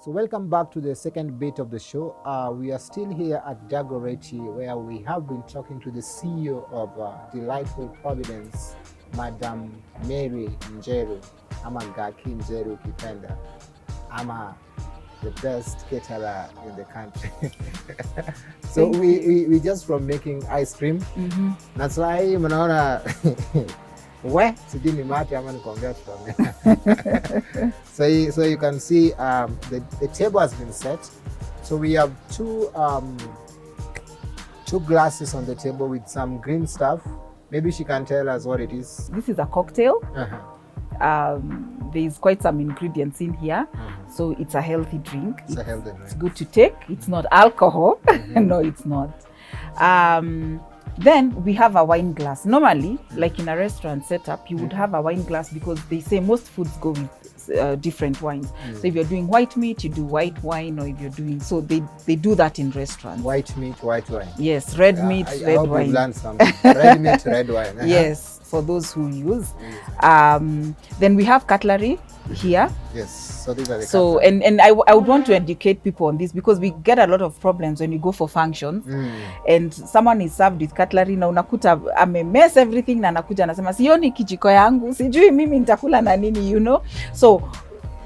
So welcome back to the second bit of the show. We are still here at Dagoretti, where we have been talking to the CEO of Delightful Providence, Madam Mary Njeru, ama Gaki Njeru Kipenda, ama the best caterer in the country. So we just from making ice cream. That's why mnaona sijui ni mate ama nikwambia tutamea. So you can see the table has been set. So we have two glasses on the table with some green stuff. Maybe she can tell us what it is. This is a cocktail. There's quite some ingredients in here. So it's a healthy drink. It's a healthy drink. It's good to take. It's not alcohol. No, it's not. Then we have a wine glass. Normally, like in a restaurant setup, you would have a wine glass because they say most foods go with different wines. So if you're doing white meat, you do white wine, or if you're doing, so they do that in restaurants. White meat, white wine. Yes, red meat, red hope wine. You've learned something. Red meat, red wine. Yes, for those who use. Then we have cutlery here. Yes, so these are the cutlery. And I would want to educate people on this because we get a lot of problems when you go for functions and someone is served with cutlery na unakuta mess everything na anakuja anasema sioni kijiko yangu, sijui mimi nitakula na nini, you know. So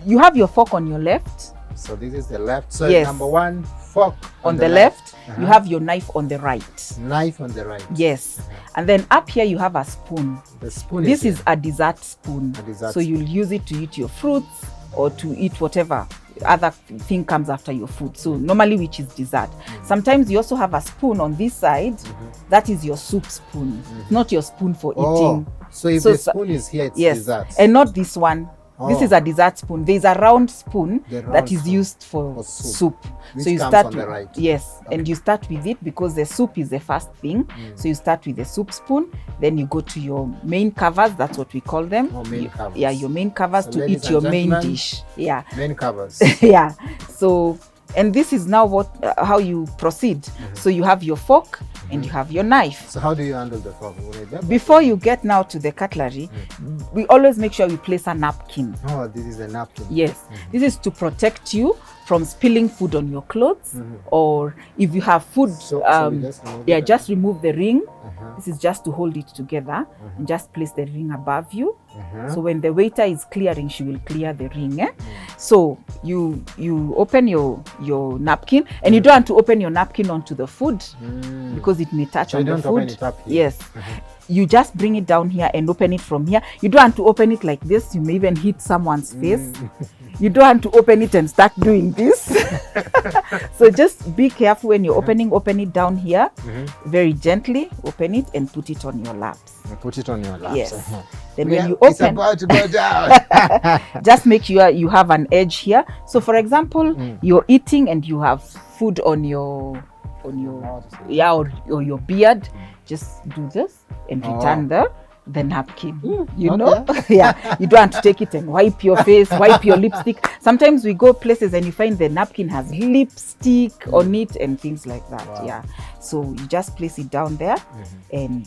you have your fork on your left. So this is the left. So yes. Number one, fork on the left. You have your knife on the right. Knife on the right. Yes. And then up here you have a spoon. The spoon this is a dessert spoon. A dessert so you'll use it to eat your fruits or to eat whatever other thing comes after your food. So normally which is dessert. Sometimes you also have a spoon on this side. That is your soup spoon. Not your spoon for eating. So if the spoon is here, it's dessert. And not this one. This is a dessert spoon. There is a round spoon that is used for soup. Which so you comes start on the right. Yes, okay. And you start with it because the soup is the first thing. So you start with the soup spoon, then you go to your main covers. That's what we call them. Main covers. Yeah, your main covers so to eat your main dish. Yeah, main covers. Yeah. So and this is now what how you proceed. So you have your fork and you have your knife. So how do you handle the fork? Before you get now to the cutlery, we always make sure we place a napkin. Oh, this is a napkin. Yes. This is to protect you from spilling food on your clothes or if you have food, just remove the ring. This is just to hold it together and just place the ring above you. So when the waiter is clearing, she will clear the ring. So you open your napkin and you don't want to open your napkin onto the food because it may touch on the food. Open it up here. Yes. You just bring it down here and open it from here. You don't want to open it like this. You may even hit someone's face. You don't want to open it and start doing this. So just be careful when you're opening. Open it down here, very gently. Open it and put it on your laps. Put it on your laps. Yes. Then when you open, it's about to go down. just make sure you have an edge here. So for example, you're eating and you have food on your or your beard. Just do this and return the napkin. You know? Yeah. You don't want to take it and wipe your face, wipe your lipstick. Sometimes we go places and you find the napkin has lipstick on it and things like that. Yeah. So you just place it down there and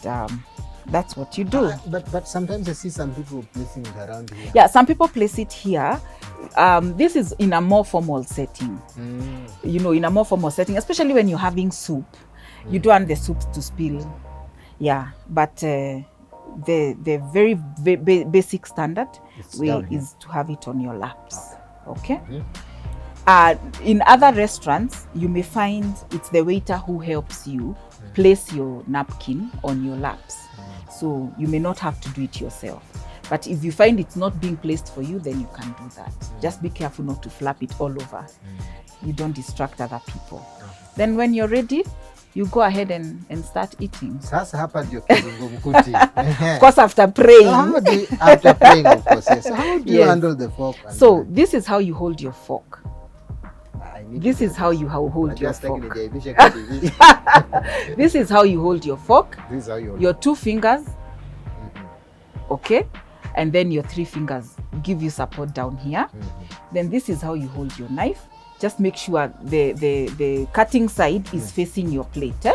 that's what you do. But sometimes I see some people placing it around here. Yeah, some people place it here. This is in a more formal setting. You know, in a more formal setting, especially when you're having soup. You don't want the soup to spill. Yeah, but the very basic standard way is to have it on your laps. Okay? In other restaurants, you may find it's the waiter who helps you place your napkin on your laps. So you may not have to do it yourself. But if you find it's not being placed for you, then you can do that. Just be careful not to flap it all over. You don't distract other people. Then when you're ready, you go ahead and start eating. Sasa hapa ndio kizungumkuti. Of course, after praying. After praying, of course. Yes. So how do you handle the fork? So this is how you hold your fork. This is how you hold your fork. This is how you hold your fork. This is how you hold your 2 fingers. Okay? And then your 3 fingers give you support down here. Then this is how you hold your knife. Just make sure the cutting side is facing your plate.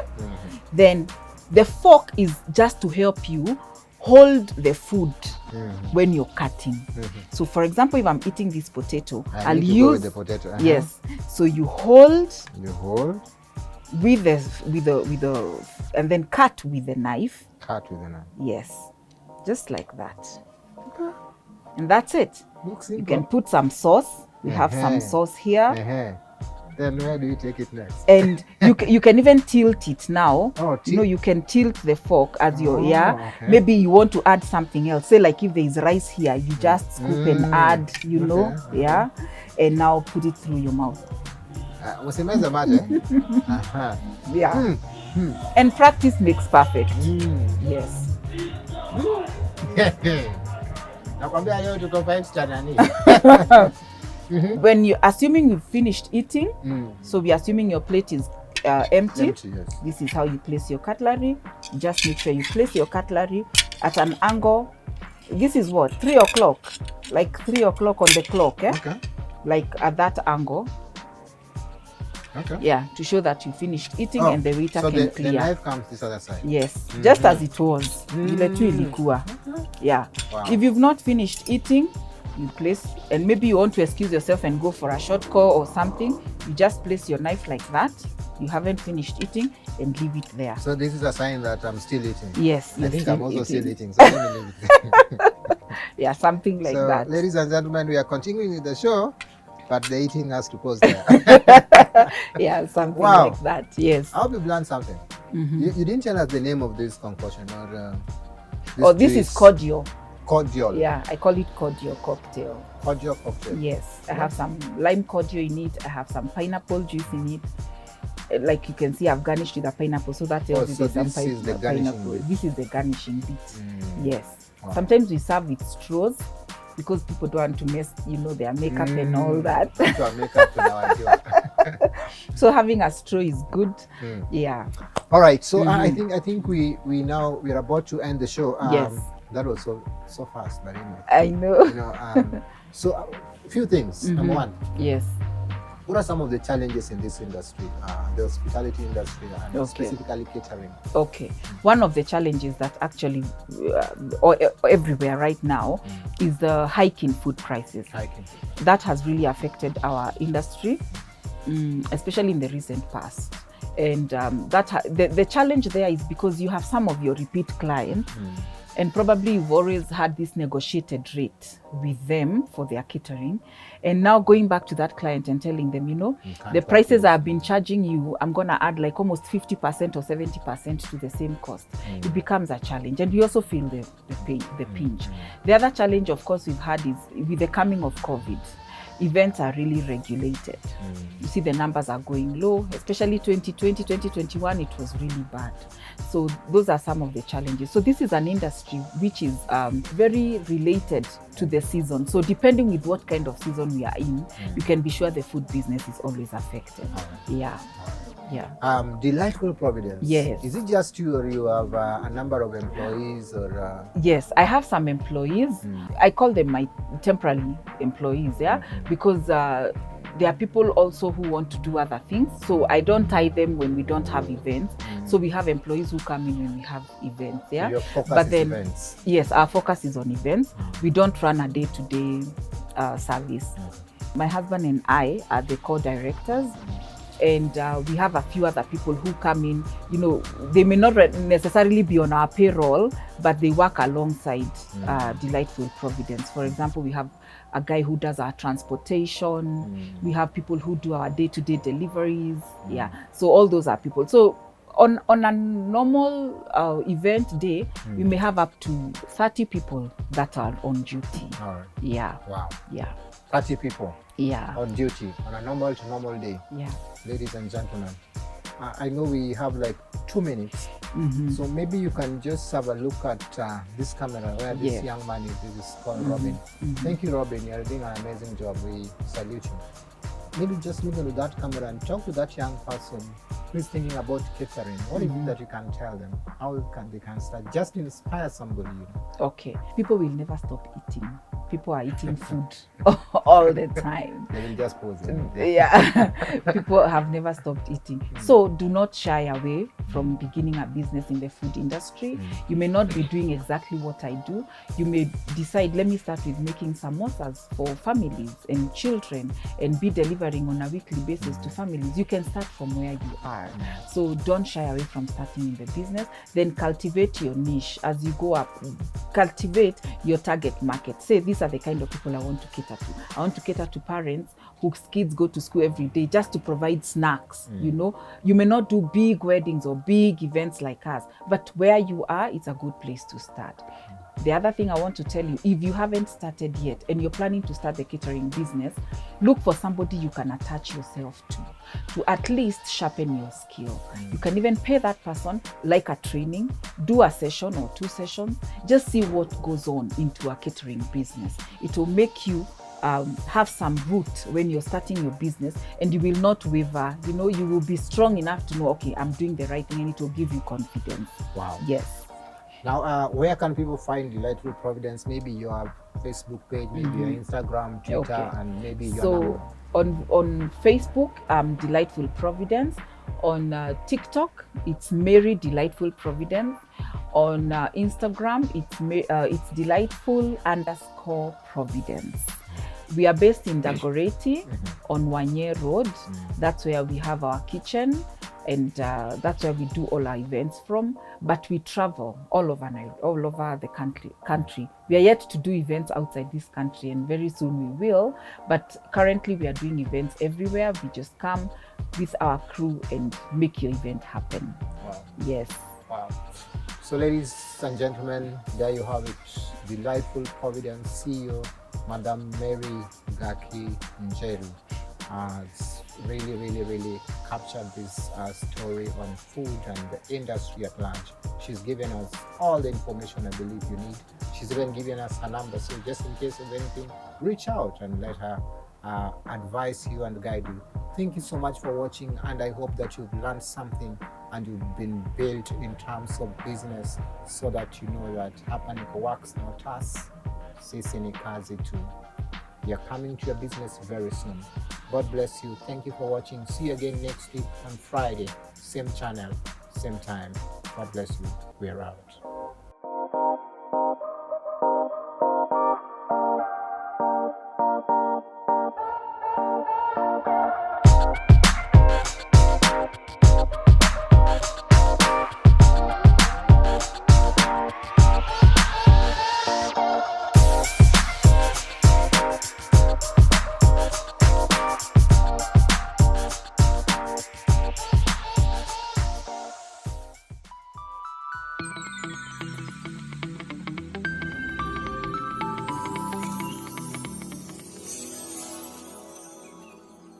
Then the fork is just to help you hold the food when you're cutting. So for example, if I'm eating this potato, I'll go use with the potato. Yes. So you hold with the and then cut with the knife. Cut with the knife. Yes. Just like that. Okay. And that's it. Looks you simple. can put some sauce. We have some sauce here. Then where do you take it next? And you can even tilt it now. Oh, you can tilt the fork as maybe you want to add something else. Say like if there is rice here, you just scoop and add, and now put it through your mouth. Yeah. And practice makes perfect. Yes. When you assuming you've finished eating, so we're assuming your plate is empty. Yes. This is how you place your cutlery. Just make sure you place your cutlery at an angle. This is what, 3 o'clock, like 3 o'clock on the clock, Okay. Like at that angle. Okay. Yeah, to show that you finished eating and the waiter can clear. The knife comes this other side. Yes, just as it was. Yeah. Wow. If you've not finished eating, you place, and maybe you want to excuse yourself and go for a short call or something, you just place your knife like that. You haven't finished eating and leave it there. So this is a sign that I'm still eating. Yes. I think I'm also still eating. So let me leave it. Yeah, something like that. Ladies and gentlemen, we are continuing with the show, but the eating has to pause there. Yeah, something like that. Yes. I hope you've learned something. You didn't tell us the name of this concoction or this is cordial. Cordial. Yeah, I call it cordial cocktail. Cordial cocktail. Yes, I have some lime cordial in it. I have some pineapple juice in it. Like you can see, I've garnished with a pineapple, so that tells you there's some pineapple. This is the garnishing bit. Yes. Wow. Sometimes we serve with straws because people don't want to mess, their makeup and all that. Makeup in our job. So having a straw is good. Yeah. All right. So I think we're about to end the show. Yes. That was so fast, but anyway. I know. So a few things. Number one. Yes. What are some of the challenges in this industry, the hospitality industry, and specifically catering? Okay. One of the challenges that actually everywhere right now is the hike in food prices. That has really affected our industry, especially in the recent past. And the challenge there is because you have some of your repeat clients, and probably you've always had this negotiated rate with them for their catering. And now going back to that client and telling them, the prices I've been charging you, I'm going to add like almost 50% or 70% to the same cost. It becomes a challenge. And we also feel the pinch. The other challenge, of course, we've had is with the coming of COVID. Events are really regulated. You see the numbers are going low, especially 2020, 2021, it was really bad. So those are some of the challenges. So this is an industry which is very related to the season. So depending with what kind of season we are in, you can be sure the food business is always affected. Yeah. Delightful Providence. Yes. Is it just you, or you have a number of employees, or? Yes, I have some employees. I call them my temporary employees, because there are people also who want to do other things. So I don't tie them when we don't have events. So we have employees who come in when we have events. So your focus is events. Yes, our focus is on events. We don't run a day-to-day service. My husband and I are the co-directors. And we have a few other people who come in, they may not necessarily be on our payroll, but they work alongside Delightful Providence. For example, we have a guy who does our transportation. We have people who do our day-to-day deliveries. Yeah, so all those are people. So on a normal event day, we may have up to 30 people that are on duty. All right. Yeah. Wow. Yeah. 30 people. Yeah. On duty on a normal day. Yeah. Ladies and gentlemen, I know we have like 2 minutes, so maybe you can just have a look at this camera where this young man is. This is called Robin. Thank you, Robin. You're doing an amazing job. We salute you. Maybe just look into that camera and talk to that young person who's thinking about catering. What is it that you can tell them? How they can start? Just inspire somebody. Okay. People will never stop eating. People are eating food all the time. They will just pause it. Yeah. People have never stopped eating. So do not shy away from beginning a business in the food industry. You may not be doing exactly what I do. You may decide, let me start with making samosas for families and children and be delivering on a weekly basis to families. You can start from where you are. So don't shy away from starting in the business. Then cultivate your niche as you go up. Cultivate your target market. Say, these are the kind of people I want to cater to. I want to cater to parents whose kids go to school every day just to provide snacks. You know, you may not do big weddings or big events like us, but where you are, it's a good place to start. The other thing I want to tell you, if you haven't started yet and you're planning to start the catering business, look for somebody you can attach yourself to at least sharpen your skill. You can even pay that person like a training, do a session or 2 sessions, just see what goes on into a catering business. It will make you have some root when you're starting your business, and you will not waver. You know, you will be strong enough to know, okay, I'm doing the right thing, and it will give you confidence. Wow. Yes. Now, where can people find Delightful Providence? Maybe your Facebook page, maybe your Instagram, Twitter, and maybe your number. On Facebook, Delightful Providence. On TikTok, it's Mary Delightful Providence. On Instagram, it's Delightful_Providence. We are based in Dagoretti on Wanye Road. That's where we have our kitchen, and that's where we do all our events from. But we travel all over the country. We are yet to do events outside this country, and very soon we will. But currently we are doing events everywhere. We just come with our crew and make your event happen. Wow. Yes. Wow. So ladies and gentlemen, there you have it. Delightful Providence CEO, Madam Mary Gaki Njeru, has really captured this story on food and the industry at large. She's given us all the information I believe you need. She's even given us her number, so just in case of anything, reach out and let her advise you and guide you. Thank you so much for watching, and I hope that you've learned something and you've been built in terms of business, so that you know that hapa Niko works na Otas, sisi ni kazi tu. We are coming to your business very soon. God bless you. Thank you for watching. See you again next week on Friday. Same channel, same time. God bless you. We're out.